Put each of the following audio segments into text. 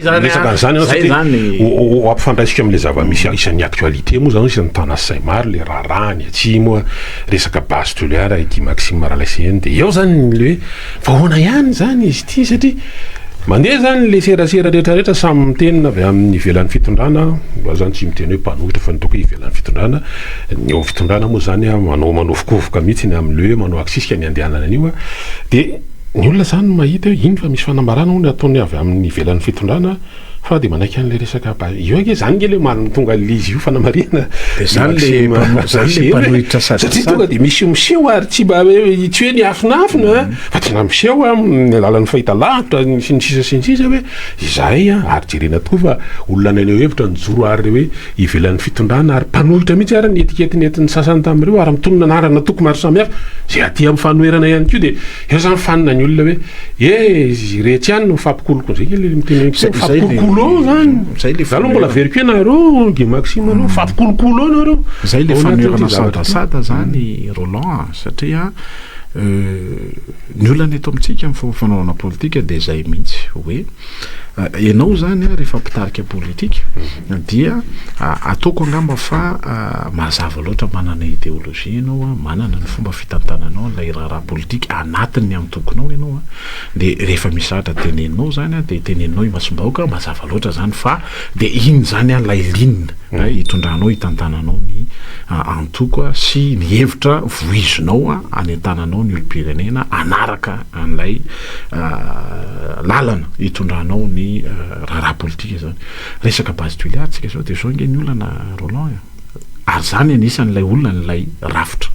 resaka n'zany ampifandraisika am'le zava-misy isan'ny actualité moa zany isan'ny tana say maro le raharaha ny atsimo resaka base toliara ity Maxime Maralassienne de eo zany le hoe vahoana ihany zany izy ity satria mandeha zany le serasera rehetrarehetra samy mitenina avy amin'ny ivelan'ny fitondrana zany tsy miteny hoe mpanohitra fa nitoko ivelan'ny fitondrana ny eo fitondrana moa zany manao manovokovoka mihitsy ny am'le hoe manao aksisika ny andehanana an'io de ny olona zany mahita hoe iny fa misy fanambarana hono ataony avy amin'ny ivelan'ny fitondrana fa de manaiky an'le resaka io ake zany nge le tonga lizy io fanamarina zany le mpanohitra satria tonga de misy miseho ary tsy hoe ny afinafina fa tena miseho amin'ny alalan'ny fahitalavitra sy ny sisa hoe izahay ary jerena tokoa fa olona naneo hevitra nijoro ary hoe ivelan'ny fitondrana ary mpanohitra mihitsy ary ny etiketiny sasany tamin'ireo ary mitonona anarana toko maro samihafa zay aty amin'ny fanoherana ihany ko de eo zany fanina ny olona hoe rehetra ihany no fampikoloko zay le miteny fampikolokolo zany le zalo mbola veriko anareo ge Maxime anao fampikolokolo anareo zay le fanerana sadasada zany Roland satria ny olona eto amintsika amin'ny fomba fanaovana politika de zay mihitsy hoe ianao zany rehefa mpitarika politika dia ataoko angamba fa mazava loatra manana idéologie ianao manana ny fomba fitantananao lay raharaha politika anatiny amin'ny tokonao ianao de rehefa misy sahatra teneninao zany de teneninao imasom-bahoaka mazava loatra zany fa de iny zany lay linina hitondranao hitantananao ny antoko sy ny hevitra voizonao anentananao ny olom-pirenena anaraka an'lay lalana hitondranao ny raharaha politika zany resaka base tuliare tsika zao de zao nge ny olana Roland ary zany anisan'lay olona n'lay rafitra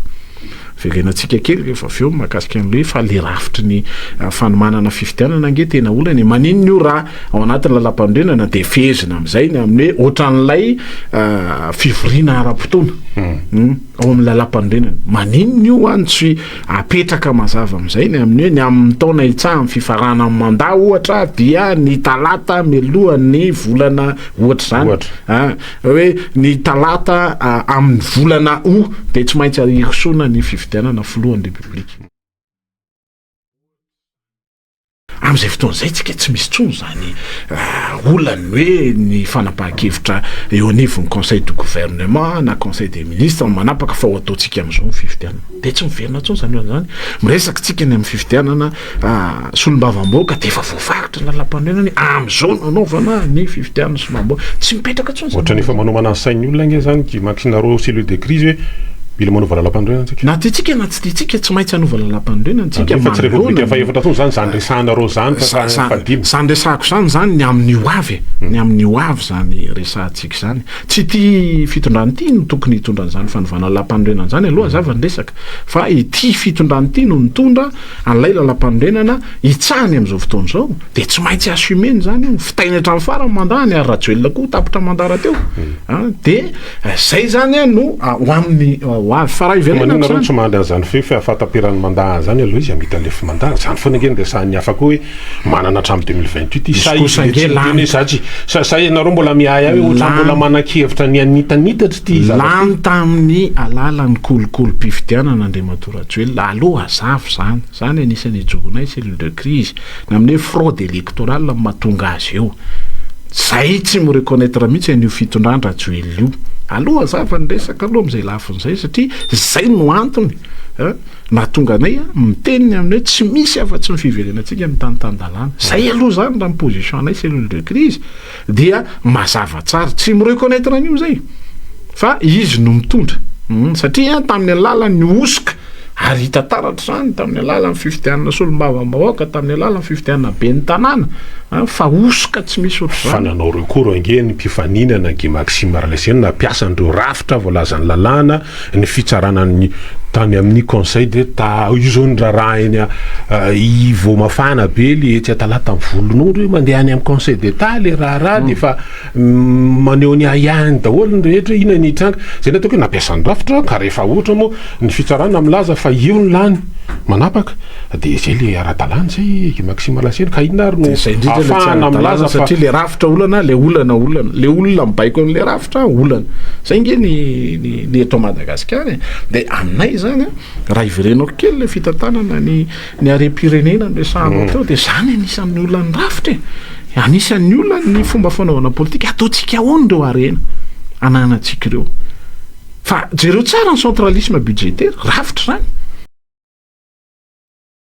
verenatsika kely rehefa aveo mahakasika an'le fa le rafitry ny fanomanana fifidianana nge tena olana manino ny io raha ao anatin'ny lalam-pandrenana de fezina am'izay ny amin'ny hoe ohatran'lay fivoriana ara-potoana ao amin'ny lalam-pandrenana manino ny io any tsy apetraka mazava am'izay ny amin'ny hoe ny amin'ny taona itsaha amin'ny fifarana amin'ny mandat ohatra dia ny talata mialohan'ny volana ohatra zany hoe ny talata amin'ny volana de tsy maintsy irosona ny fifidianana filohan'ny republika am'izay fotoana zay tsika tsy misy tsony zany olany hoe ny fanapahan-kevitra eo anivon'ny conseil du gouvernement na conseil des ministres manapaka fa ho ataotsika am'izao ny fifidianana de tsy miverina tsony zany zany miresaka tsika ny amin'ny fifidianana solombavam-bahoaka de efa voafaritra ny lalam-pandrenany am'izao nanaovana ny fifidianana solombavam-bahoaka tsy mipetraka tsony ohatra nefa manomana sain'ny olona nge zany Maxime cellule de crise hoe mila manova lalam-pandrenana tsika na titsika na tsy titsika tsy maintsy hanova lalam-pandrenana tsika fa tsy republika fa efatra tsony zany zany resahana reo zany zany resahako zany ny amin'ny oavy ny amin'ny oavy zany resahantsika zany tsy ty fitondrany ity no tokony hitondran' zany fanovana lalam-pandrenana zany aloha zavany resaka fa ity fitondrany ity no mitondra an'lay lalam-pandrenana hitsahany am'izao fotoana zao de tsy maintsy assumeny zany fitaina hatramin'ny farany mandany ary rajoelona koa tapitra mandara teo de zay zany no ho amin'ny fa raha ivelana zany tsy mandry an'zany fa afatapiran'ny mandat zany aloha izy amita le mandat zany foana nge nresahan'ny hafa koa hoe manana hatramin'ny 2028 sa ianareo mbola miaya hoe ohatra mbola manan-kevitra ny anitanitatra ty lany tamin'ny alalan'ny kolokolo-pifidianana Andriamato Rajoelina aloha azafy zany anisan'ny jogonay cellule de crise na amin'ny hoe fraude électorale mahatonga azy eo zay tsy mireconnaître mihitsy an'io fitondrany Rajoelina io aloha zava ny resaka aloha am'izay lafin'izay satria zay no antony mahatonga anay miteniny amin'ny hoe tsy misy afa-tsy ny fiverenantsika amin'ny tanytany-dalàna zay aloha zany raha ny position anay cellule de crise dia mazava tsara tsy mireconnaître an'io zay fa izy no mitondra satria tamin'ny alalan'ny osoka ary hita taratra zany tamin'ny alalan'ny fifidianana solombavam-bahoaka tamin'ny alalan'ny fifidianana be ny tanàna fa osoka tsy misy ohatr' zany fa nanao recours ange ny mpifaninana ge Maxime Maralassienne nampiasa andreo rafitra voalazany lalàna ny fitsaranany tany amin'ny conseil d'état io zao ny raharaha eny i vo mafana be le etsy talata volon'ondro mandeha any amin'ny conseil d'état le raharaha de fa maneho ny ahihany daholo ny rehetra ina ny tranga zay nataoko hoe nampiasa ny rafitra ka rehefa ohatra moa ny fitsarana milaza fa io ny lany manapaka de zay le ara-dalàna zay Maxime Maralassienne ka inona ary no afahana milaza satria le rafitra olana le olona mibaiko an'le rafitra olana zay nge ny eto Madagasikara de aminay zany raha iverenao kely le fitantanana ny are-pirenena ny resahanao teo de zany anisan'ny olona ny rafitra anisan'ny olona ny fomba fanaovana politika ataontsika ahoany reo arena ananatsika ireo fa jereo tsara ny centralisme budgétaire rafitra zany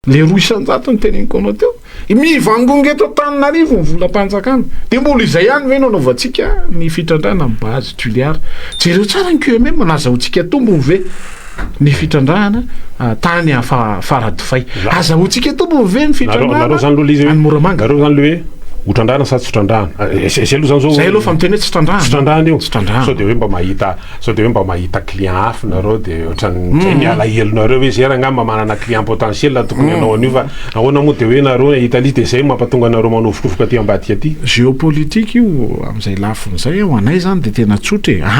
le 200 ny teneniko anao teo mivangonga eto Antananarivo ny volam-panjakana de mbola izay ihany ve nanaovantsika ny fitrandrana amin'ny base tuliara jereo tsara ny QMM nazahoantsika tombony ve ny fitrandrana tany Faradofay azahoantsika tombony ve ny fitrandrana any Moramanga nareo zany le utrandrana sa tsy utrandrana zay aloha zany zay aloha fa miteny tsy utrandrana io so de hoe mba mahita client hafa nareo de ohatrany miala helonareo hoe zay ngamba manana client potentiel tokony anao an'io fa ahoana moa de hoe nareo Italie de zay mampatonga nareo manovokofoka aty ambadika aty géopolitique io am'izay lafiny zay ho anay zany de tena tsotra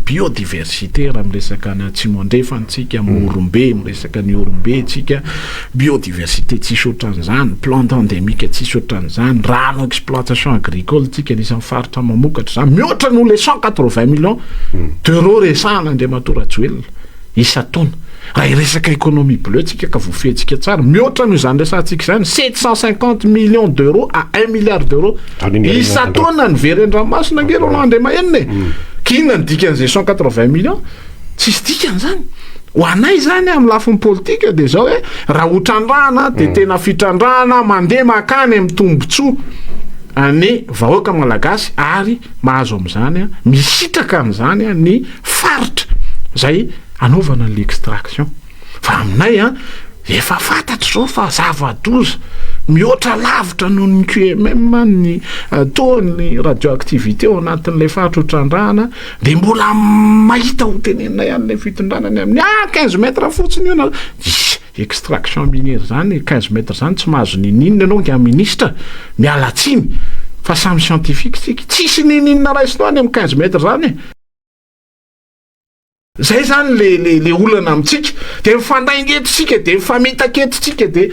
biodiversité raha miresaka ny atsimo andrefantsika Morombe miresaka ny Orombe tsika biodiversité tsisy ohatran'izany plante endémique tsisy ohatran'izany no exploitation agricole tsika nisan'ny faritra mamokatra zany mihoatra no le 180 millions d'euros resana Andriamatora Joelina isa-taona raha iresaka économie bleu tsika ka voafehtsika tsara mihoatra no izany resantsika zany 750 millions d'euros à 1 milliard d'euros isa-taona ny verendramasina nge Roland Mahenina kina ny dikan'izay 180 millions tsisy dikany zany ho anay zany amin'ny lafiny politika de zao hoe raha utrandrana de tena fitrandrana mandeha makany amin'ny tombontsoa ny vahoaka malagasy ary mahazo amin'izany misitraka amin'izany ny faritra zay anaovana l'extraction fa aminay efa fantatro zao fa zava-doza mihoatra lavitra noho ny QMM ny taony radioactivité ao anatin'ilay faritra utrandrana de mbola mahita ho tenenina ihany lay fitondranany amin'ny 15 mètres fotsiny io na extraction minière zany 15 mètres zany tsy mahazo ninina anao ngia ministre miala tsiny fa samy scientifique tsika tsisy ninina raisinao any amin'ny 15 mètres zany zay zany le olana amitsika de mifandaingetitsika de mifamitaketitsika de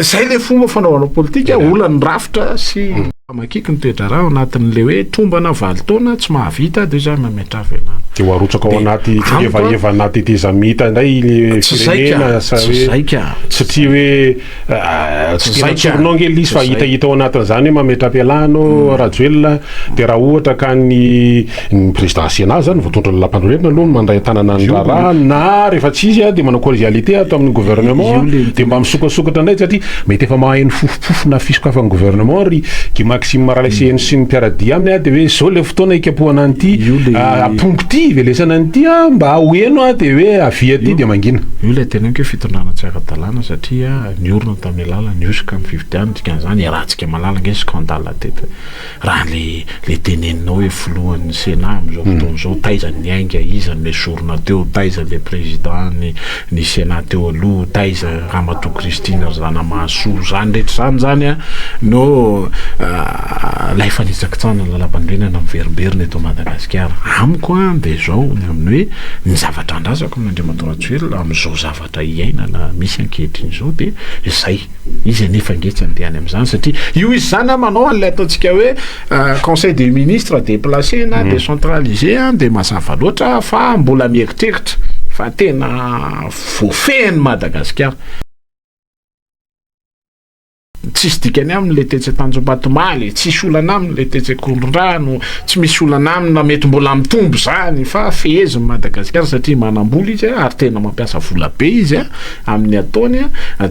zay le fomba fanaovana politika olany rafitra sy makiky ny toetra raha anatin'le hoe tombana 7 taona tsy mahavita de zay mametra velana de hoarotsaka ao anaty eva anaty tezamita ndray le firenena satria hoe tsoronao nge lisy fa hitahita ao anatin'izany hoe mametra pelano Rajoelina de raha ohatra ka ny président Sénat zany voatondra la lampadolena aloha mandray tanana ny raha na rehefa tsy izy de manao collégialité ato amin'ny gouvernement de mba misokasokatra ndray satria mety efa maheno fofofofona fisokafa ny gouvernement ry Maxime Maralesien sy ny piaradia aminy de hoe zao le fotoana ikapohana an'ity apompity velesana an'ity mba hoeno de hoe avia ty de mangina io le teneniko hoe fitondrana tsy ara-dalàna satria niorona tamin'ny alala niosika amin'ny fividiana dikan'izany rahantsika malala nge scandale teto raha le teneninao hoe filohan'ny Sénat am'izao fotoana zao taizany ainga izany le sorona teo taizany le président ny Sénat teo aloha taiza Ramatoa Christine zana Mahasoa zany rehetra zany no lay fanitsaka tsana lala-pandrenana amin'ny verimberina eto Madagasikara amiko de zao amin'ny hoe ny zavatra andrazako amin'Andriamatora Joelina amin'izao zavatra iainana misy ankehitriny zao de zay izy nefa ngetsany de any amin'izany satria io izy zany manao an'ilay ataontsika hoe conseil des ministres déplacé na décentralisé de mazava loatra fa mbola mieritreritra fa tena voafehany Madagasikara tsisy dikany aminy le tetsy Tanjombatomale tsisy olana aminy le tetsy Kondrondrano tsy misy olana aminy na mety mbola mitombo zany fa feheziny Madagasikara satria manambola izy ary tena mampiasa vola be izy amin'ny ataony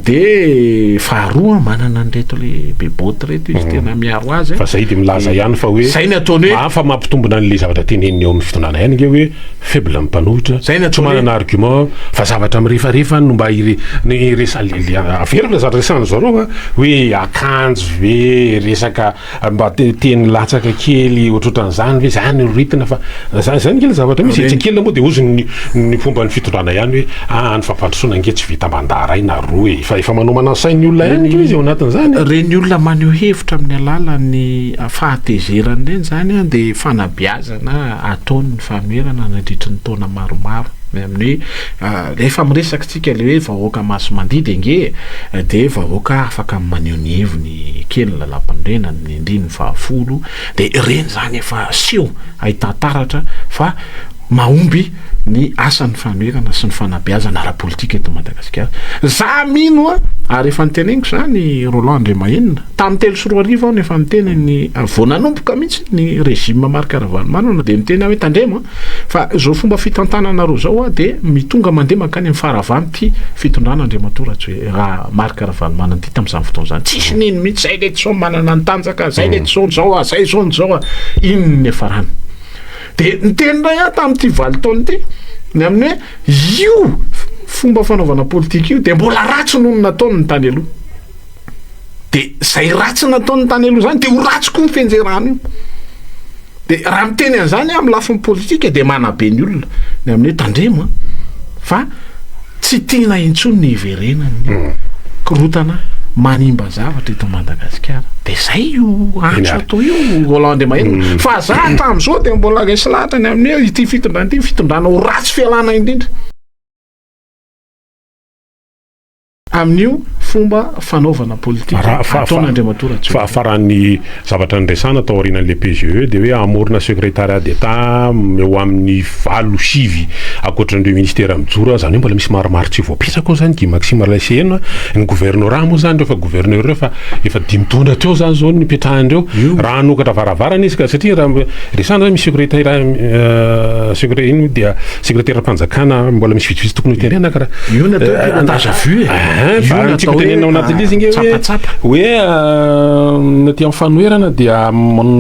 de faharoa manana an'reto le beboty reto izy tena miaro azy fa zay de milaza ihany fa hoe zay ny ataony hoe fa mampitombona an'le zavatra teneniny eo amin'ny fitondrana ihany nge hoe faible mpanohitra tsy manana argument fa zavatra mirefarefa no mba averina zavatra resana zareo hoe akanjo ve resaka mba teny latsaka kely ohatrohatran'izany ve zany ritina fa zany kely zavatra misy etsikely moa de ozony ny fomba ny fitondrana ihany hoe ny fampandrosoana nge tsy vita mandara na roe fa efa manomana sainy olona ihany izy ao anatin'izany reny olona maneho hevitra amin'ny alalan'ny fahatezerany reny zany de fanabeazana ataony ny famerana nandritra ny taona maromaro amin'ny rehefa miresaka tsika le hoe vahoaka maso mandidy nge de vahoaka afaka maneho ny heviny kely lala-pandrena ny indriny 20 de reny zany efa sio ahitantaratra fa mahomby ny asan'ny fanoerana sy ny fanabeazana ara-politika eto Madagasikara. Za mino ary efa niteneniko zany Roland Andriamahenina tamin'ny 3 sy 4 arivo aho efa niteny ny vao nanomboka mihitsy ny régime Marc Ravalomanana dia niteny hoe tandremo fa zao fomba fitantanana roa zao dia mitonga mandeha makany amin'ny faravany ty fitondrana Andriamatora hoe Marc Ravalomanana ty tamin'izany fotoana zany tsisy nino mihitsy zay le tsao manana ny tanjaka zay le tsao zao zay zao zao ino ny efarany dia niteny ray tamin'ity valo taona ty ny amin'ny hoe io fomba fanaovana politika io dia mbola ratsy noho ny nataony ny tany aloha dia zay ratsy nataony ny tany aloha zany dia ho ratsy koa ny fenjerana io dia raha miteny an'izany amin'ny lafin'ny politika dia manabe ny olona ny amin'ny hoe tandremo fa tsy tiana intsony ny iverenany korotana manimba zavatra eto Madagasikara dia zay io antso atao io Roland Andriamahenina fa za tamin'izao dia mbola resy lahatra ny amin'ny hoe ity fitondrana ity fitondrana ho ratsy fialana indrindra amin'io fomba fanaovana politika ataon'Andriamatora fahafarany zavatra nresana tao aorianan'le PGE dia hoe amorona secrétariat d'État eo amin'ny 5 ankoatran'ireo ministère mijoro zany hoe mbola misy maromaro tsy voapetraka ao zany Guy Maxime Ralasena ny gouverneur moa zany reo fa gouverneur reo fa efa 5 taona teo zany zao nipetrahandreo raha hanokatra varavarana izy ka satria raha resana misy secrétaire ino dia secrétaire mpanjakana mbola misy vitsivitsy tokony hotenena karaha io natao andaza vu tenenao anatin'izy izy hoe naty amin'ny fanoerana dia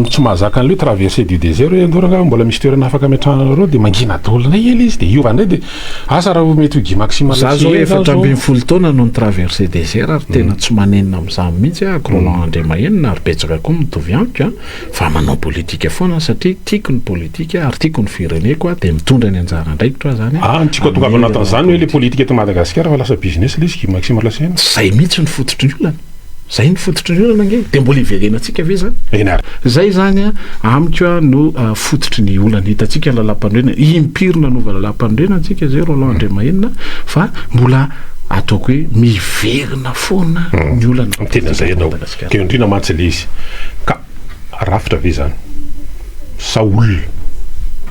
tsy mahazaka an'ileo traversée du désert hoe andoraka mbola misy toerana afaka ametrahanareo dia mangina daolina ely izy dia io vandray dia asa raha mety ho Guy Maxime za zao 4 taona no ny traversée désert ary tena tsy manenina amin'izany mihitsy Roland Andriamahenina ary betsaka koa mitovy amiko fa manao politika foana satria tiako ny politika ary tiako ny fireneko dia mitondra ny anjara andraikitra zany tsika tongava anatin'izany hoe le politika eto Madagasikara fa lasa business le izy Guy Maxime Ralasena zay mihitsy ny fototry ny olana zay ny fototry ny olana nge dia mbola iverenantsika ve zany zay zany amiko no fototry ny olana hitantsika lalam-pandroana impirina nova lalam-pandroana antsika zay Roland Andriamahenina fa mbola ataoko hoe miverina foana ny olana tena zay ianao ke indrina mantsy le izy ka rafitra ve zany sa olona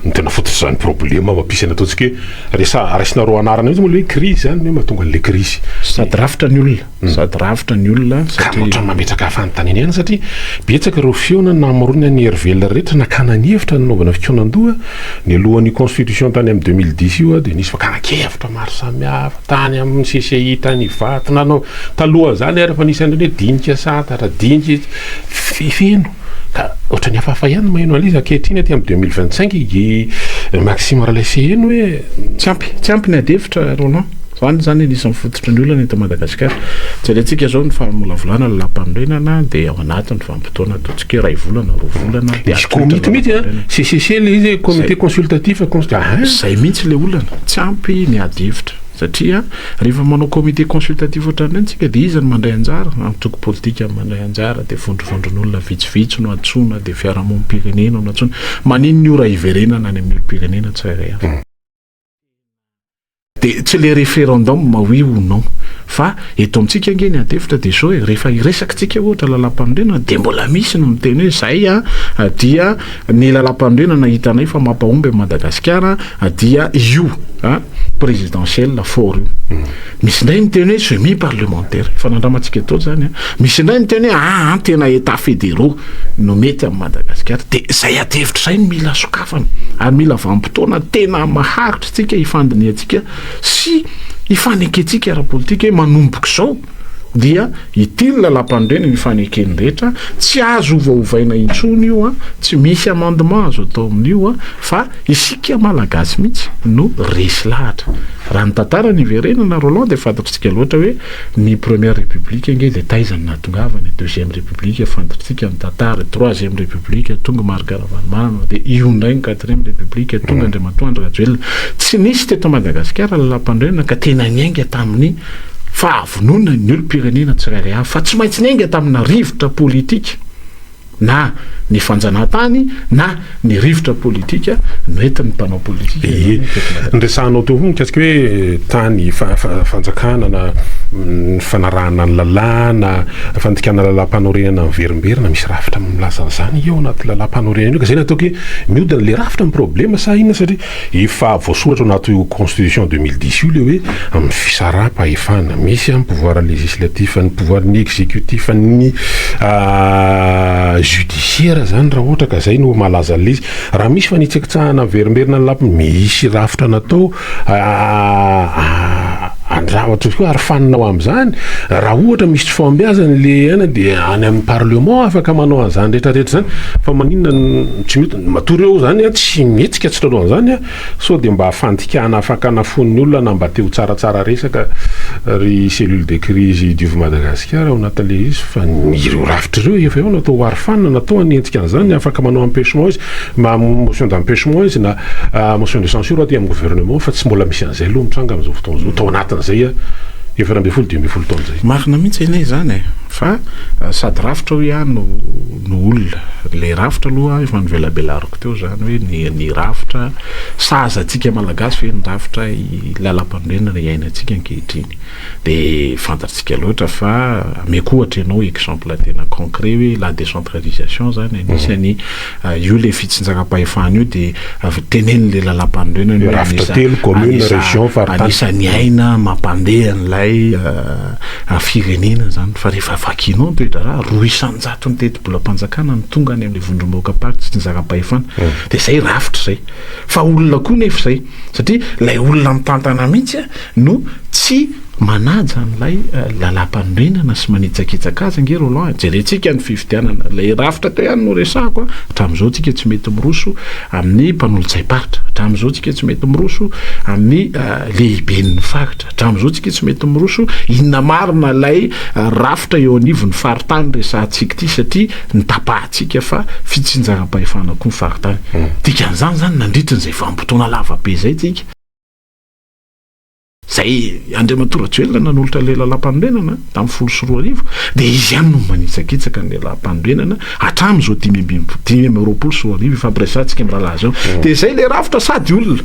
ny tena fototry zany problema mampisy ataontsika hoe resina roa anarana izy moa le hoe crise zany hoe mahatonga an'le crise sady rafitra ny olona satria ohatrany mametraka hafanontaniana ihany satria betsaka ireo fiona namorona ny hervelona rehetra nakana ny hevitra nanaovana fikonan-doha ny alohan'ny constitution tany amin'ny 2010 io dia nisy fakana-kevitra maro samihafa tany amin'ny CCI tany vato nanao taloha zany ary fa nisy andreny hoe dinika satara dinika feno ka ohatrany hafahafa ihany maheno an'izy ankehitriny aty amin'ny 2025 Guy Maxime Ralasena hoe tsy ampy ny adevitra Roland zany anisan'ny fototry ny olana eto Madagasikara tsy alentsika zao ny famolavolana lalam-pandroenana dia ao anatiny vanim-potoana ataontsika 2 volana 2 volana misy comité CCC le izy comité consultatif zay mihitsy le olana tsy ampy ny adevitra satria rehefa manao comité consultatif ohatran'ireny antsika dia izy ny mandray anjara antoko politika mandray anjara dia vondrovondron'olona vitsivitsy no antsona dia fiarahamonim-pirenena no antsona manino ny ora iverenana any amin'ny olo-pirenena tsirairay avy dia tsy le référendum oui ou non fa eto amintsika ange ny adevitra dia zao rehefa iresakitsika ohatra lalam-pandroenana dia mbola misy no miteny hoe zay dia ny lalam-pandroenana hitanay fa mampahomby Madagasikara dia io présidentielle fort io misy ndray miteny hoe semi parlementaire fa nandramantsika eto zany misy ndray miteny hoe tena état fédéraux no mety amin'ny Madagasikara dia zay adevitra zay no mila sokafana ary mila vanim-potoana tena maharitra tsika hifandiniantsika sy hifaneketsika ara-politika hoe manomboka zao dia itily lalam-pandroenana ny fanekeny rehetra tsy azo ovaovaina intsony io tsy misy amendement azo atao amin'io fa isika malagasy mihitsy no resy lahatra raha ny tantara ny iverenana Roland dia fantatritsika loatra hoe ny première république nge dia taizany natongavany deuxième république fantatritsika ny tantara troisième république tonga Marc Ravalomanana dia io ndray ny quatrième république tonga Andriamatoandro Rajoelina tsy nisy teto Madagasikara lalam-pandroenana ka tena niainga tamin'ny fahavonona ny olo-pirenena tsirairay avy fa tsy maintsy niainga tamina rivotra politika na ny fanjanahantany na ny rivotra politika noentin'ny mpanao politika nresanao teo mikasika hoe tany fanjakana na fanarahana ny lalàna fandikana lalam-panorenana miverimberina misy rafitra milaza zany eo anaty lalam-panorenana io ka zay nataoko hoe miodina le rafitra ny problema sa inona satria efa voasoratra anaty constitution 2010 io le hoe amin'ny fisaraha-pahefana misy amin'ny pouvoir législatif ny pouvoir ny exécutif ny judiciaire zany raha ohatra ka zay no malaza le izy raha misy fanitsakitsahana miverimberina ny lapi misy rafitra natao andrahatra koa ary faninao amin'izany raha ohatra misy tsy fombiazany le ana dia any amin'ny parlement afaka manao an'izany rehetrarehetra zany fa maninona tsy mety matory eo zany tsy metsika tsy tralohan zany so dia mba fandikana afaka nafon'ny olona na mba teo tsaratsara resaka ry cellule de crise diovy Madagasikara ao anatin'le izy fa ireo rafitra ireo efa eo natao ary fanina natao anentsika an'izany afaka manao empêchement izy ma motion d'empêchement izy na motion de censure aty amin'ny gouvernement fa tsy mbola misy an'izay aloha mitranga amin'izao fotoana izao tao anatin'izay efa 12 taona zay marina mihitsy ine zany fa sady rafitra ho ihany no olona le rafitra aloha efa nivelabelariko teo zany hoe ny rafitra saza atsika malagasy fe ny rafitra lalam-panorenana iainantsika ankehitriny dia fantatritsika loatra fa meko ohatra ianao exemple tena concret hoe la décentralisation zany anisany io le fitsinjakam-pahefana io dia teneny le lalam-panorenana rafitra telo commune région anisany aina mampandeha n'lay firenena zany fa rehefa vakinao toetra raha 200 ny teti-bola-panjakana ny tonga any amin'le vondromboka party tsy nizakam-pahefana dia zay rafitra zay fa olona koa nefa zay satria lay olona mitantana mihitsy no tsy manaja n'lay lalam-panorenana sy manitsakitsaka azy ange Roland jerentsika ny fifidianana lay rafitra teo ihany no resahako hatramin'izao tsika tsy mety miroso amin'ny mpanolotsay-paritra hatramin'izao tsika tsy mety miroso amin'ny lehiben'ny faritra hatramin'izao tsika tsy mety miroso inona marina lay rafitra eo anivon'ny faritany resahantsika ity satria nitapahantsika fa fitsinjaram-pahefana koa ny faritany dikan'izany zany nandritra n'izay vanim-potoana lavabe zay tsika zay Andriamatora Joelina nanolotra le lalam-panorenana tamin'ny 10 dia izy ihany no manitsakitsaka ny lalam-panorenana hatramin'izao 2020 ifampiresantsika amin'ny rahalahy zao dia zay le rafitra sady olona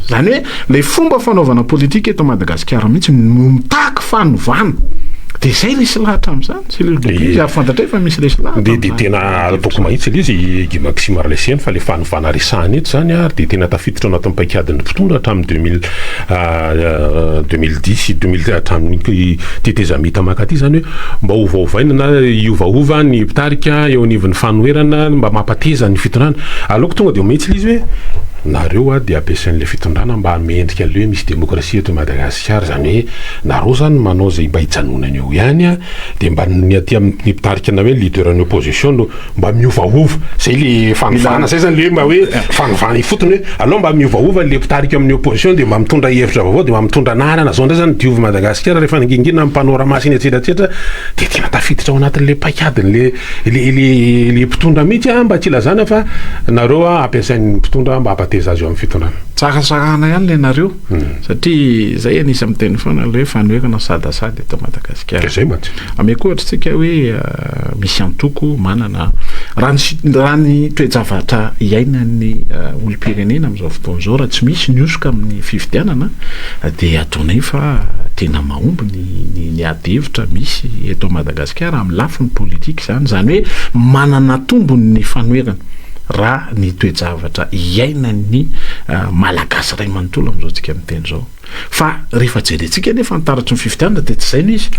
zany hoe le fomba fanaovana politika eto Madagasikara mihitsy mitaka fanovana dia zay resy lahatra amin'izany cellule de crise ary fantatra efa misy resy lahatra dia tena ataoko mahitsy le izy Guy Maxime Arlesienne fa le fanovana resahany eto zany ary dia tena tafiditra anatin'ny paikadin'ny mpitondra hatramin'ny 2010 hatramin'ny tetezamita makaty zany hoe mba ovaovaina na iovaova ny mpitarika eo anivon'ny fanoherana mba mampateza ny fitondrana aloako tonga dia mahitsy le izy hoe nareo dia ampiasain'le fitondrana mba hamendrika le hoe misy démocratie eto Madagasikara zany hoe nareo zany manao zay mba hijanonany eo ihany dia mba ny aty amin'ny mpitarika na hoe leader ny opposition no mba miovaova zay le fanovana zay zany le mba hoe fanovana ifotony hoe aloha mba miovaova le mpitarika amin'ny opposition dia mba mitondra hevitra vaovao dia mba mitondra anarana zao ndray zany diovy Madagasikara rehefa ningingina amin'ny panoramasina etsetratsetra dia tena tafiditra ao anatin'le paikadiny le mpitondra mihitsy mba tsy ilazana fa nareo ampiasain'ny mpitondra mba azy ao amin'ny fitondrana tsarasarana ihany le nareo satria zay anisy miteny foana le hoe fanoherana sadasady eto Madagasikara zay mantsy ameko ohatra tsika hoe misy antoko manana raha ny toejavatra iainan'ny olom-pirenena amin'izao fotoana izao raha tsy misy niosoka amin'ny fifidianana dia ataonay fa tena mahomby ny ady hevitra misy eto Madagasikara amin'ny lafiny politika zany hoe manana tombony ny fanoherana raha ny toejavatra iainan'ny malagasy ray manontolo amin'izao tsika miteny zao fa rehefa jerentsika nefa nitaratry ny fifidianana dia tsy zay ny izy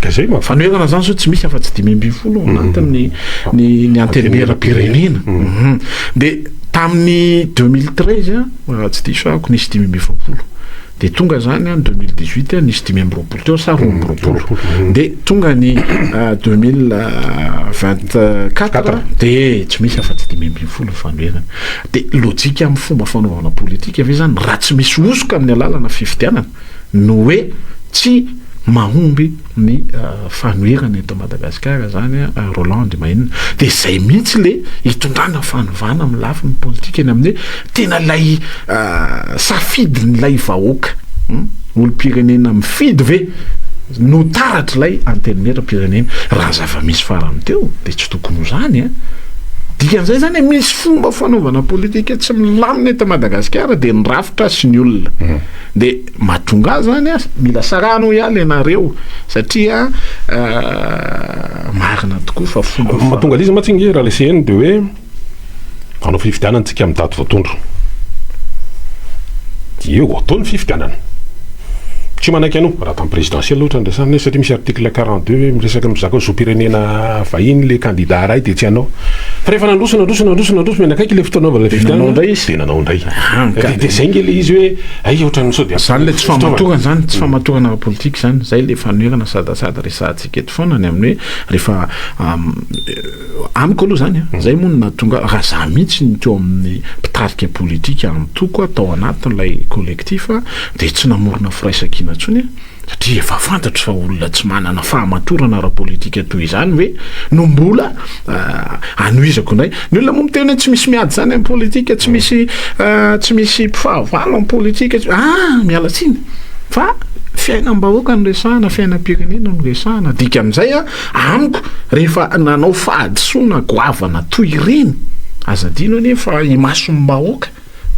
fanoherana zany zao tsy misy afa-tsy 5 anatin'ny ny antenimera-pirenena dia tamin'ny 2013 tsy diso nisy 5 dia tonga zany 2018 nisy 5 teo sa 2 dia tonga ny 2024 dia tsy misy afa-tsy 5 fanoherana dia lojika amin'ny fomba fanaovana politika ave zany raha tsy misy osoka amin'ny alalana fifidianana no hoe tsy mahomby ny fanoherana eto Madagasikara zany Roland Mahinina dia zay mihitsy le hitondrana fanovana amin'ny lafiny politika eny amin'ny tena lay safidy ny lay vahoaka olo-pirenena mifidy ve no taratra lay antenimera-pirenena raha zava-misy farany teo dia tsy tokony ho zany dikan'izay zany misy fomba fanaovana politika tsy milamina eto Madagasikara dia nirafitra sy ny olona dia mahatonga azy zany a mila sarano ihany ianareo satria marina tokoa fa fomba mahatonga izy matsingy raha leseny dia hoe anao fifidianantsika amin'ny daty voatondro io ataony fifidianana tsy manaiky anao raha tamin'ny présidentiel ohatra ndrasana satria misy article 42 miresaka mizaka zoam-pirenena vahiny le candidat ray dia tsy anao fa rehefa nandroso menakaiky le fotoanaovana fifidianana ndray izy dia nanao indray dia zay nge le izy hoe ay ohatrany sao dia zany le tsy famatogana zany tsy famatogana politika zany zay le fanomezana sadasada resantsika eto foana ny amin'ny hoe rehefa amiko aloha zany zay moa no nahatonga raha za mihitsy ny teo amin'ny mpitarika politika antoko atao anatin'ilay collectif dia tsy namorona firaisakina ntsony satria efa fantatro fa olona tsy manana fahamatorana raha politika toy izany hoe no mbola anoizako indray ny olona moa miteny hoe tsy misy miady zany amin'ny politika tsy misy mpifahavalo amin'ny politika miala tsiny fa fiainam-bahoaka no resahana fiainam-pirenena no resahana dikan'izay amiko rehefa nanao fahadisoana goavana toy ireny azadino anie fa imasombahoaka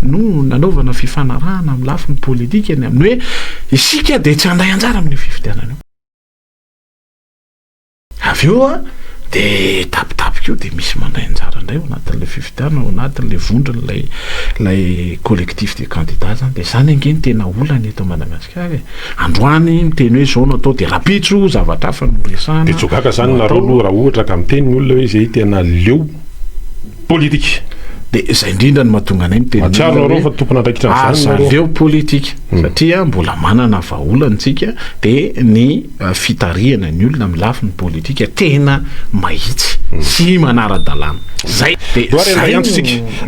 no nanaovana fifanarahana amin'ny lafiny politika ny amin'ny hoe isika dia tsy handray anjara amin'ny fifidianana io avy eo dia tapitapika io dia misy mandray anjara indray ao anatin'ilay fifidianana ao anatin'ilay vondrona lay collectif de candidat zany dia zany angeny tena olana eto Madagasikara androany miteny hoe zao no atao dia rapitso zavatra hafa no resahana dia tsogaka zany nareo aloha raha ohatra ka miteny ny olona hoe zay tena leo politika dia zay indrindra ny mahatonga anay mitenynareo fa tompona andraikitra leo politika satria mbola manana vaholantsika dia ny fitarihana ny olona amin'ny lafiny politika tena mahitsy sy manara-dalàna zay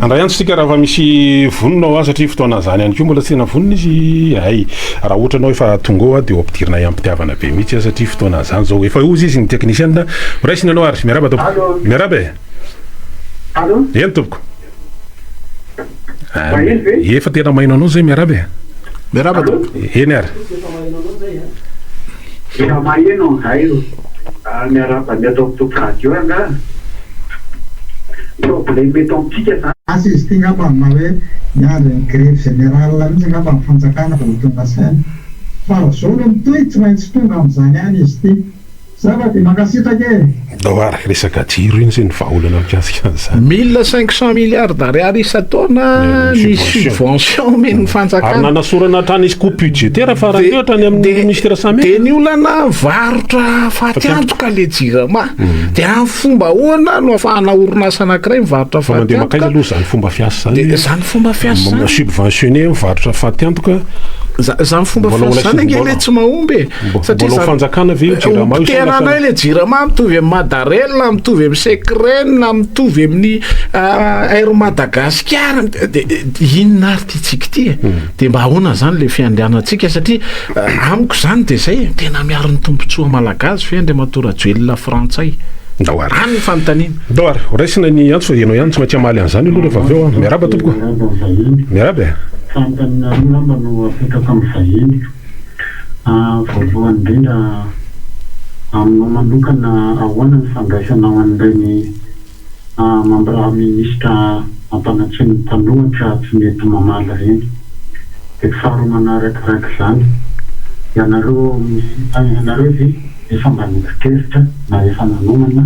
andray antsika raha fa misy vononao satria fotoana zany ihany koa mbola tsena vonona izy raha ohatra anao efa tonga ao dia ampidirina iampitiavana be mihitsy satria fotoana zany zao efa ozy izy ny technicienne raisiny anao ary miaraba tompoko miaraba eny tompoko efa tena mahino anao zay miaraba miaraba eny ary efa maheno zay miaraba ny ataoko radio anga problème eto amitsika zany asy izy ty ngamba ma hoe miandro ny grève générale mihitsy ngamba ny fanjakana fa tonga saina fa raha zao no mitoy tsy maintsy tonga amin'izany any izy ty zava dia mankasitraka doara resaka jiro iny zay ny vahaolana mikasika an'izany 1500 milliards d'ariary isa-taona ny subvention men'ny fanjakana ary nanasorana hatrany izy coupe budgétaire fa raha ohatrany amin'ny ministère samy dia ny olana varotra fatiantoka le jirama dia amin'ny fomba ahoana no afahana orinasa anankiray mivarotra mandeha makaina aloha zany fomba fiasa zany zany fomba fiasa subventionné mivarotra fatiantoka zany fomba fiasa zany angele tsy mahomby satria fanjakana ve anay le jirama mitovy amin'ny Madarella mitovy amin'ny Secrène mitovy amin'ny Air Madagascar inona ary titsika ty dia mba ahoana zany le fiandrianantsika satria amiko zany dia zay tena miaro ny tombontsoa malagasy fiandriamatora joelona frantsay any fanontaniana doara raisina ny antso fa ianao ihany tsy maintsy amaly an'izany aloha rehefa avy eo miaraba tompoko miaraba fantanina namba no apetaka amin'ny vahiny voalohany indrindra aminao manokana ahoana ny fandraisanao an'ireny mambraha ministra ampanatsiany mpanohatra tsy mety mamaly ireny dia faharoa manarakaraka zany ianareo ve efa mba nifikeritra na efa nanomana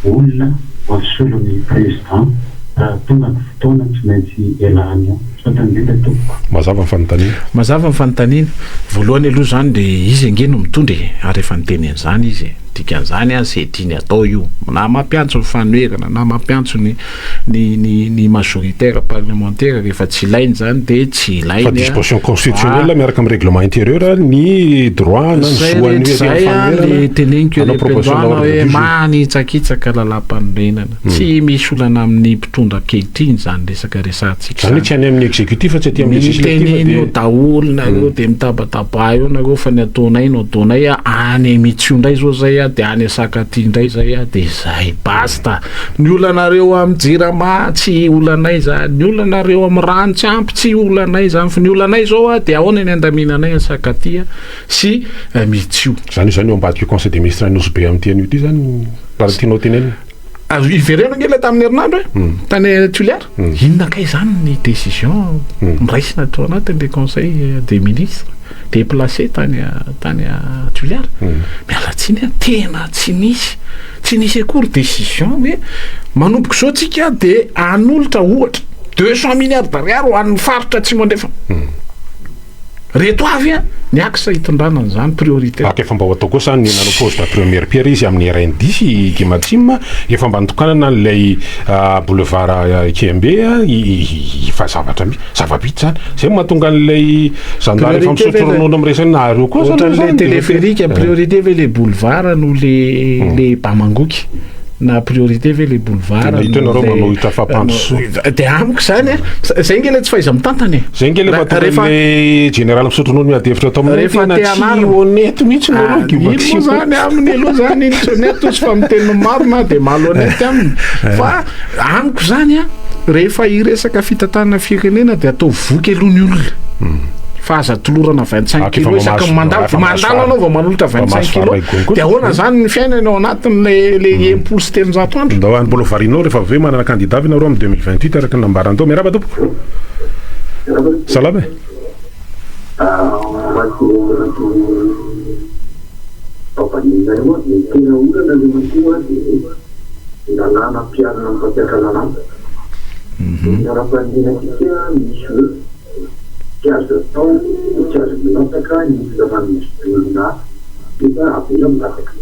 olona voasolon'ny président raha tonga ny fotoana tsy maintsy elany eo sotanindrindra tompoko mazava nyfanontaniana mazava ny fanontaniana voalohany aloha zany dia izy angeno mitondry ary efa niteny an'izany izy dikan'izany sy tiany atao io na mampiantso ny fanoerana na mampiantso ny majoritaire parlementaire rehefa tsy ilainy zany dia tsy ilainy fa disposition constitutionnelle miaraka amin'ny règlement intérieur ny droit na ny zoany le teneniko rependroana hoe manitsakitsaka lalam-panorenana tsy misy olana amin'ny mpitondra ankehitriny zany resaka resantsika zany tsy any amin'ny exécutif fa tsy aty amin'ny législatif io daholo nareo dia mitabataba eo nareo fa ny ataonay no ataonay any mitsio indray zao zay dia any asakaty indray zay dia zay basta ny olanareo amin'ny jirama tsy olanay zany ny olanareo amin'ny rano tsy ampy tsy olanay zany fa ny olanay zao dia ahoana ny andaminanay asakaty sy mitsio zany io ambadika conseil des ministres nosy be amin'ny tian'io ty zany raha tianao tenenina azo iverena nge la tamin'ny herinandro tany Tuliara inona kay zany ny décision miraisina atao anatin'le conseil des ministres déplacé tany Tuliara mialatsiny tena tsy nisy akory décision hoe manomboka zao tsika de anolotra ohatra 200 milliards d'ariary ho an'ny faritra tsy mandefa reto avy niaksa hitondrana an'izany priorité efa mba ho atao koa zany nanao poste première pierre izy amin'ny RN10 Gimatsim efa mba nitokana an'ilay boulevard Kiembe fa zava-bity zany zay mahatonga an'ilay zandary efa misotro ronono am'resany nareo koa zany téléphérique priorité ve le boulevard no le Bamangoky na priorité ve le boulevard hitanareo manao hitafapandroso de amiko zany zay nge le tsy faiza mitantany zay nge le le général misotro ronono miadevitra atao amin'ny honnête mihitsy ino zany aminy aloha zany iny tsy honnête tsy fa miteny marina de mal honnête aminy fa amiko zany rehefa iresaka fitantanana firenena de atao voky aloha ny olona fa aza tolorana 25 kilo isaka mandalo anao vao manolotra 25 kilo de ahoana zany ny fiainana ao anatin'le impolo sy telonjato andro ndao any mbola varinao rehefa avy hoe manana candidat avy nareo amin'ny 2028 araka ny nambarandao miaraba tompoko salama que azo atao tsy azo minataka ny fizavana misy avela minataka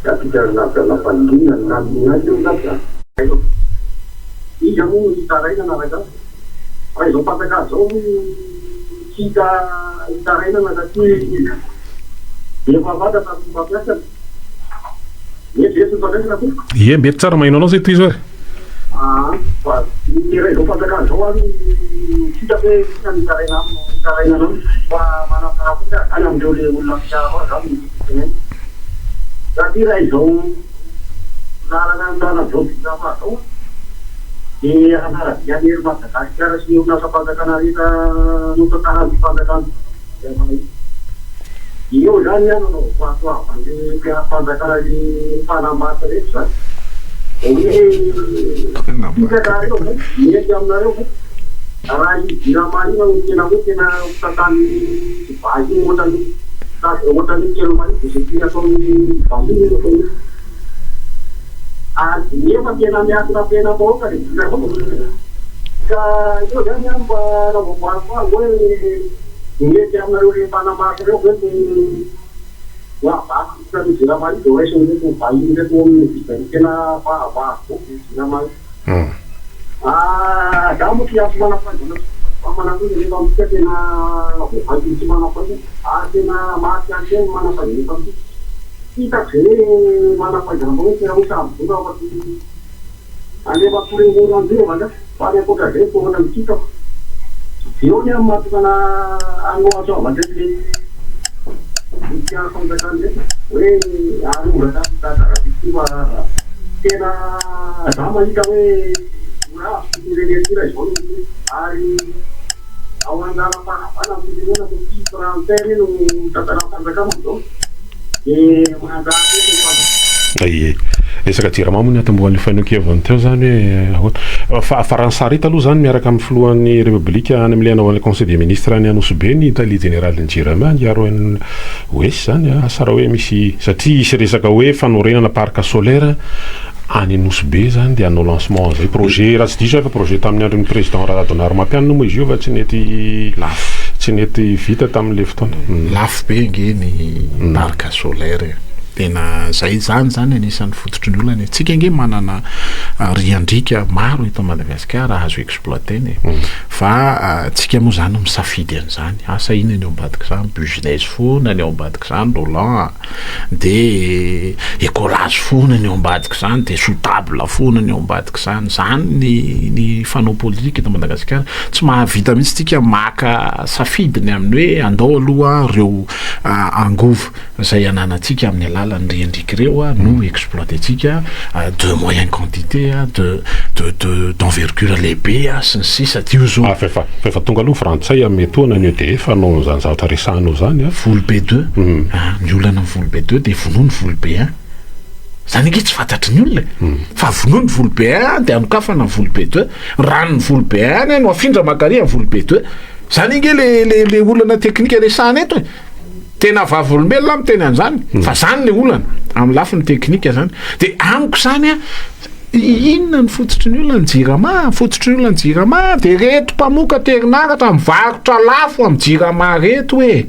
da fitarana am-pialam-pandina na aminazy eo minataka izy amo hitaraina naraka fa izao mpataka zao tsy hitarainana satria efa fantatra mampiasa mety fampiasana ko ie mety tsara mahinao anao zay toy izy fa iray zao mpataka zao any sita hoe hitaraina anao fa manafarakoa any amindreo le olona fiara zany satria raha izao larana zao fitafa zao de anaradiany hery Madagasikara sy orinasa fanjakana rehetra notantarazy fanjakana eo zany anao fahasoavan'le mpiara-fanjakana le fanambaty rehetra zany fitarareo mety aminareo raha idiramarina tena hoe tena tantany vahiny ohatrany kelo marina zay tina ataony vahiny nefa tena miakina tena baoka de ka io zany mba navoavoariko hoe mety aminareo le mpanambaty reo hoe vaky tany Jiramary de oesiny reto vahiny reto amin'ny vidany tena vahavahako Jiramary da mo kiasy manafajana manafajana rehefa amitsika tena vahiny tsy manafajana tena maty any tena manafajana rehefa amitsika hitako zay manafajana bao tena ho sabona afaty alefa torengoro andreo vanda fa ankoatra zay tonga mikitako eo ny mahatokana anoatra avandreky fanjakana hoe arorana tatarapitiva tena za mahita hoe raha firenetira izao ary ao anjara fanavana firenena ko tipranteny no tatara-fanjakana zao de ie resaka jiramamo ny atambohan'ny fainokiavany teo zany hoe faransarita aloha zany miaraka amin'ny filohan'ny république any am'le anao an'le conseil des ministres any Anosobe ny italie général-ny Jirama niaro ny ouest zany sara hoe misy satria isy resaka hoe fanorenana parc solaire any Anosobe zany de anao lancement zay projet raha tsy diso efa projet tamin'ny andron'ny président Radonary Mampianina moa izy io fa tsy nety vita tamin'le fotoana lafo be nge ny parc solaire tena zay zany anisan'ny fototry ny olona tsika nge manana riandrika maro eto Madagasikara azo exploiteny fa tsika moa zany misafidy an'izany asa ina ny ao ambadika zany business foana ny ao ambadika zany Roland de écolage foana ny ao ambadika zany de soutable foana ny ao ambadika zany ny fanao politika eto Madagasikara tsy mahavita mihitsy tsika maka safidiny amin'ny hoe andao aloha reo angovo zay ananatsika amin'ny alalan'ny riandrika reo no exploitentsika de moyen quantité d'envergure lehibe sy ny sisa tio zao fefa tonga aloha frantsay ametoana ny EDF anao zany zavatra resanao zany volo B2 ny olana ny volo B2 de vonoa ny volo B1 zany nge tsy fantatry ny olona fa vonoa ny volobe de anokafana ny volobe to rano ny volobe any no afindra makaria ny volobe to zany nge le olana teknika resahana eto tena vavolombelona amin'ny teny an'izany fa zany le olana amin'ny lafiny teknika zany de amiko zany a inona ny fototry ny olona ny jirama fototry ny olona ny jirama de reto mpamoka terinaratra mivarotra lafo amin'ny jirama reto hoe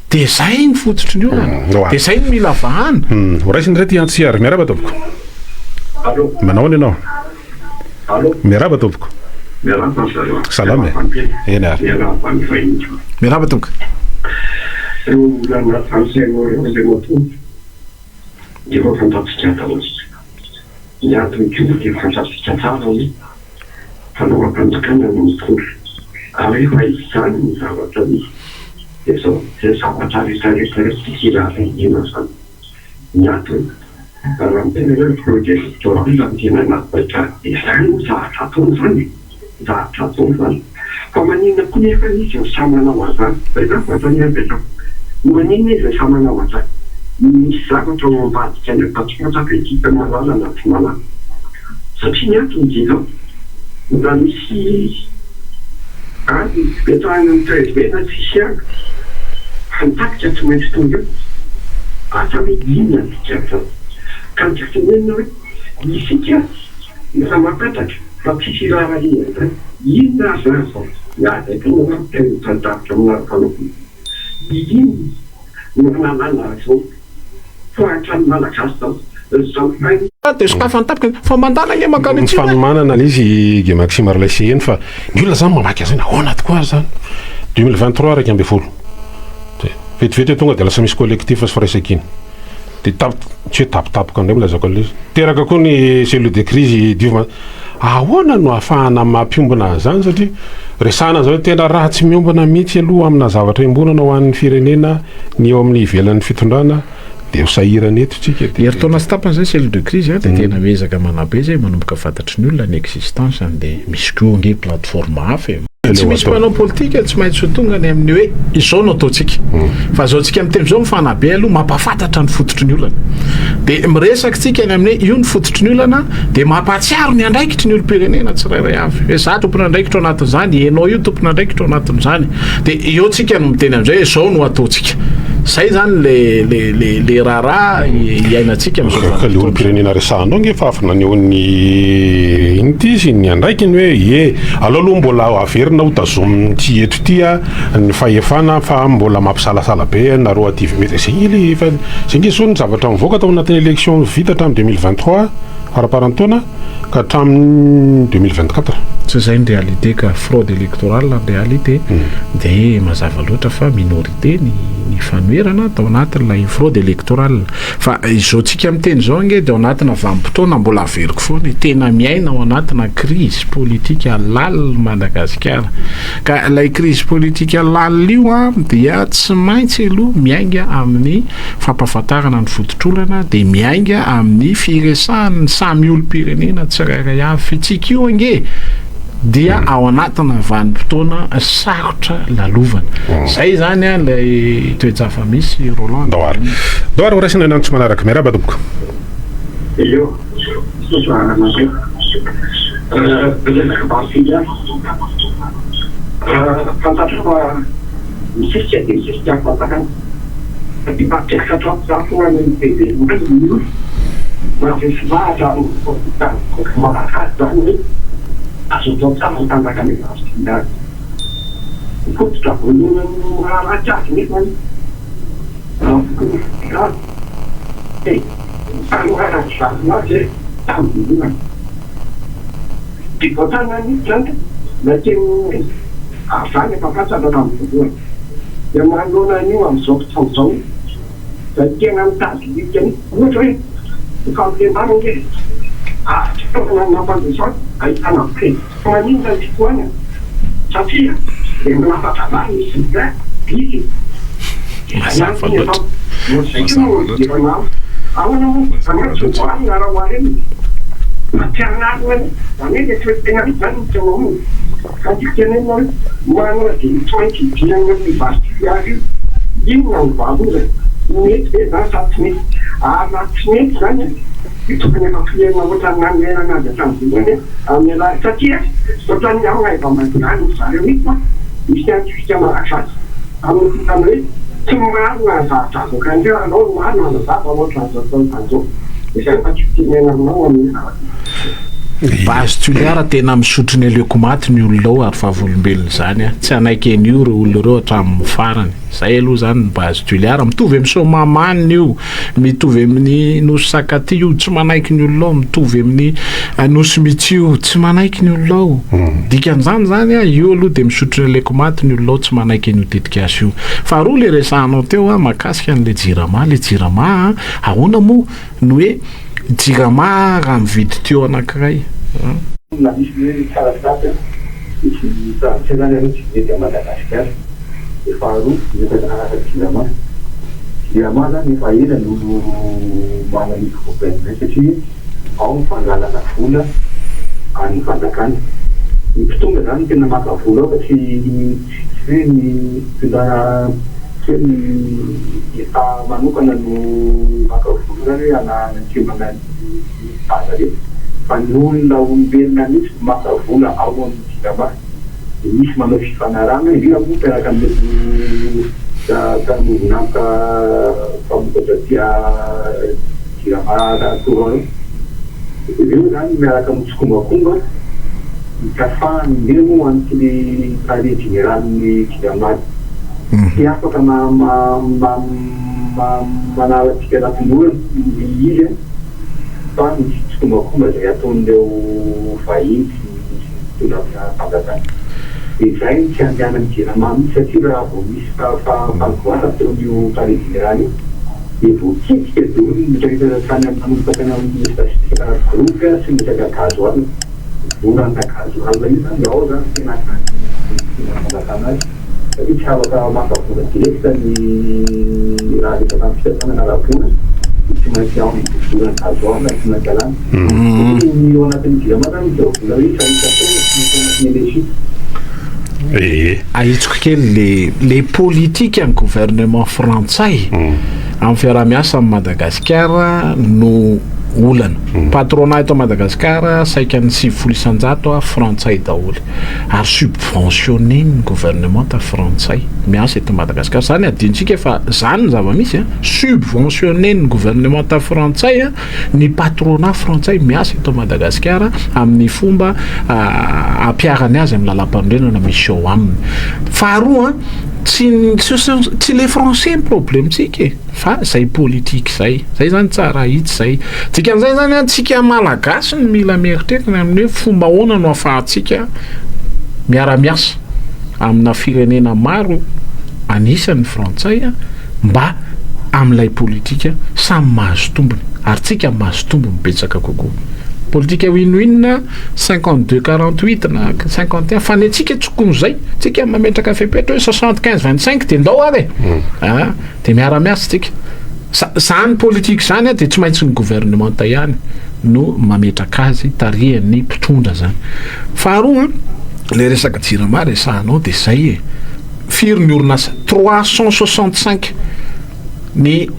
de zay ny fototry ny olana de zay ny mila vahana raisiny rety antsiary miaraba tompoko manao any ianao miaraba tompoko salama eny ary miaraba tompoko efa fantatsika taozy ny antony ko dia fantatsika tsara hoe fanaovam-panjakana no mitondro ary efa izany ny zavatra misy dia zao zay zavatra rehetrarehetra irahana zany ny antony raha mitena hoe projet électoral ny tena anatybaitra izany no zavatra ataony zany fa maninona koa nefa izy ny samanao azany vatany abetrako maninona izy ny samanao azany misy zavatra ao ambadika ny patrimotsaka ekipa malala anaty malala satria ny antony dia raha misy betahana ny trezvena tsisy any fantakitra tsy maintsy tonga eo asa hoe inona tika ka nitikatenena hoe isika efa mapatatra fa tsisy raha zany inona azany zao miadaikana tentadavitra aminarfanoko iny manalana zao foatrany malagasy zao de sokafantapika fa mandana nge makany fanomanana izy ge Maxime Arlaise eny fa ny olona zany mamaky azany ahoana tokoa zany 2023 raiky amby folo vetivety tonga de lasa misy collectif sy firaisakiny de tsy hoe tapitapoka ndray milazako an'izy teraka koa ny cellule de crise diovina ahoana no ahafahana mampiombona zany satria resahana zao tena raha tsy miombona mihitsy aloha amina zavatra imbonana ho an'ny firenena ny eo amin'ny ivelan'ny fitondrana de sahirana eto tsika de eritaona sy tapany zay cellule de crise de tena mezaka manabe zay manomboka fantatry ny olona ny existence de misy koa nge plateforme hafa tsy misy mpanao politika tsy maintsy tongany amin'ny hoe izao no ataotsika fa zao tsika amin'ny teny zao mifanabe aloha mampafantatra ny fototry ny olana de miresaka tsika ny amin'ny io ny fototry ny olana de mampatsiaro ny andraikitry ny olom-pirenena tsirairay avy hoe za tompona andraikitra ao anatin'izany ianao io tompona andraikitra ao anatin'izany de eo tsika no miteny amin'izay izao no ataotsika zay zany le raharaha iainatsika ka le olom-pirenena resahanao nge fa afana ny eo ny inty izy ny andraikiny hoe aloha mbola averina ho tazomy ty eto tya ny fahefana fa mbola mampisalasala be nareo ativy mety zay nge so ny zavatra mivoaka tao anatin'ny élection vita hatramin'ny 2023 faraparantaona ka hatramin'ny 2024 tsy zay ny réalité ka fraude électorale en réalité de mazava loatra fa minorité ny fanoerana tao anatin'ilay fraude électorale fa izao tsika miteny zao nge de ao anatina vanim-potoana mbola averiko foana tena miaina ao anatina crise politique alal Madagasikara ka lay crise politique alal io dia tsy maintsy aloha miainga amin'ny fampahafantarana ny fototr'olana de miainga amin'ny firesahany samy olom-pirenena tsirairay avy fitsika io nge dia ao anatina vanim-potoana sarotra lalovana zay zany a lay toejafa misy Roland doara raisina nantsy manaraka miaraba tompoko io fantatra fa misisika de misisika fantakana ty patrikatra zafoany bebe mahafesivahatra malagasy zany azo atao tsara mitandaka amy vasidary fototra voalohany rahatsy azy nefa anoharany vazonazy tambolona de voatana ny zany nateny azany efa fatsara tamin'ny voalohany de manoloana an'io am'izao fotoana zao da tena mitady likany ohatra hoe efa amle maro nge nampanjosany ahitana pre maninona ny fitoana satria de manafatrabany misy biky aoana arahoareny matianariny zany de tsy hoe tena zany mitena ka titenena hoe manana de toaiky diana mivasitiary io inona ny valora mety hoe zany sa tsy mety tsy mety zany tokony efa fiaina ohatrany miainana azy hatramin'izay amin'ny alahy satria ohatrany aho raha efa mandiany zareo mihitsy misy antsika malagasy amin'ny fitany hoe tsy marina zavatra azo kanjeo anao marina na zava ohatran'izao taon'izao izay fa tsy fitiaina aminao amin'ny base tuliara tena misotro ny aleoko maty ny olonao ary fahavolombelona zany a tsy anaiky an'io reo olona reo hatramin'ny farany zay aloha zany ny base tuliara mitovy amin'ny somamanina io mitovy amin'ny nosy sakaty io tsy manaiky ny olonao mitovy amin'ny nosy mitsy io tsy manaiky ny olonao dikan'izany zany a io aloha dia misotro ny aleoko maty ny olonao tsy manaiky an'io tetikasy io faharoa le resahanao teo a mahakasika an'le jirama ahoana moa ny hoe jirama raha mividy teo anankiray na misy hoe tsaratsara misy tsaratsara aloha tsy mety a Madagasikara dia faharoa jirama zany efa ela no manamity governement satria ao ny fangalana vola any fanjakana ny mpitonga zany tena maka vola ao fa tsy hoe ny tondra hoe ny efa manokana no maka vola zany hoe anantsembana baza rehetra fa ny olona olombelona mihitsy maka vola ao amin'ny jirama dia misy manao fifanarana indrindra moa mpiaraka amin'ny tamovinaka mpamokatra tia jirama torao ireo zany miaraka mitsokombakomba mikafahany indrindra moa an'ity pare généralny jirama ty afaka manaratsika anatin'olona izy fa misy tsokombakomba zay ataon'ireo vahiny sy tondra fanjakana dia zay tsy andehanany jirama mihitsy satria raha vao misy fahavoana ataon'io pare général io dia voakitsika daholo mitraitana tany manomboka amin'ny statistika groupe sy misaka gazoal vorana gazoal io zany ao zany tena fanjakana azy satria tsy afaka makavola direkta ny raha rehefa tampisatanana rahavola tsy maintsy ao vorana gazoal tsy maintsy alana ny eo anatin'ny jirama zany zao vola hoe saisataona tsy maintsy anatin'ny énergie ahitsoko kely le politique amin'ny gouvernement frantsay amin'ny fiarah-miasa amin'ny Madagasikara no olana patronat eto Madagasikara saika ny 700 frantsay daholo ary subventionné ny gouvernement ta frantsay miasa eto Madagasikara zany adintsika fa zany ny zava-misy subventionné ny gouvernement ta frantsay ny patronat frantsay miasa eto Madagasikara amin'ny fomba ampiarany azy amin'ny lalam-pandrenana misy eo aminy faharoa tsy les français ny problemtsika fa zay politique zay zany tsara hitsy zay dikan'izay zany antsika malagasy ny mila mieritretina amin'ny hoe fomba ahoana no ahafahantsika miara-miasa amina firenena maro anisan'ny frantsay mba amin'ilay politika samy mahazo tombony ary tsika mahazo tombony betsaka kokoa politika win-win 52-48 na 51 fa ny atsika tsokon'izay tsika mametraka fepetra hoe 75-25 dia ndao ary dia miara-miasa tsika zany politique zany dia tsy maintsy ny gouvernement ihany no mametraka azy tarihan'ny mpitondra zany faharoa le resaka jirama resahanao dia zay firy ny orinasa 365 ny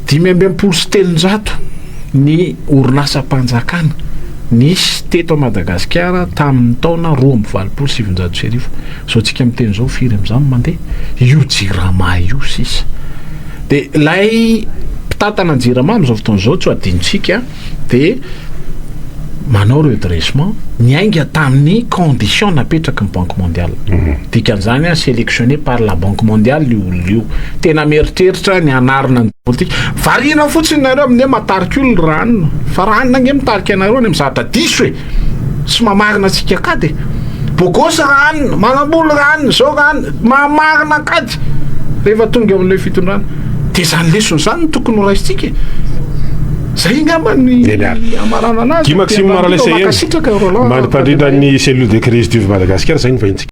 570 ny orinasa mpanjakana nisy teto Madagasikara tamin'ny taona 2027 zao tsika miteny zao firy amin'izany mandeha io jirama io sisa dia lay mpitatana jirama amin'izao fotoan'izao tsy adintsika dia manao redressement niainga tamin'ny condition napetraka ny banque mondiale dikan'izany sélectionné par la banque mondiale io olona io tena mieritreritra ny anarina ny politique variana fotsiny nareo amin'ny matarika olo ranona fa ranona nge mitarika anareo any amin'ny zavatra diso hoe sy mamarina atsika kady bogosy ranona manamboly ranona zao ranona mamarina kady rehefa tonga amin'ilay fitondrana dia zany lesony zany tokony ho raisitsika zay ngamba ny amarana anazy Guy Maxime Maraleseye mandrapandrindra ny cellule de crise du Madagasikara zay ny vahintsika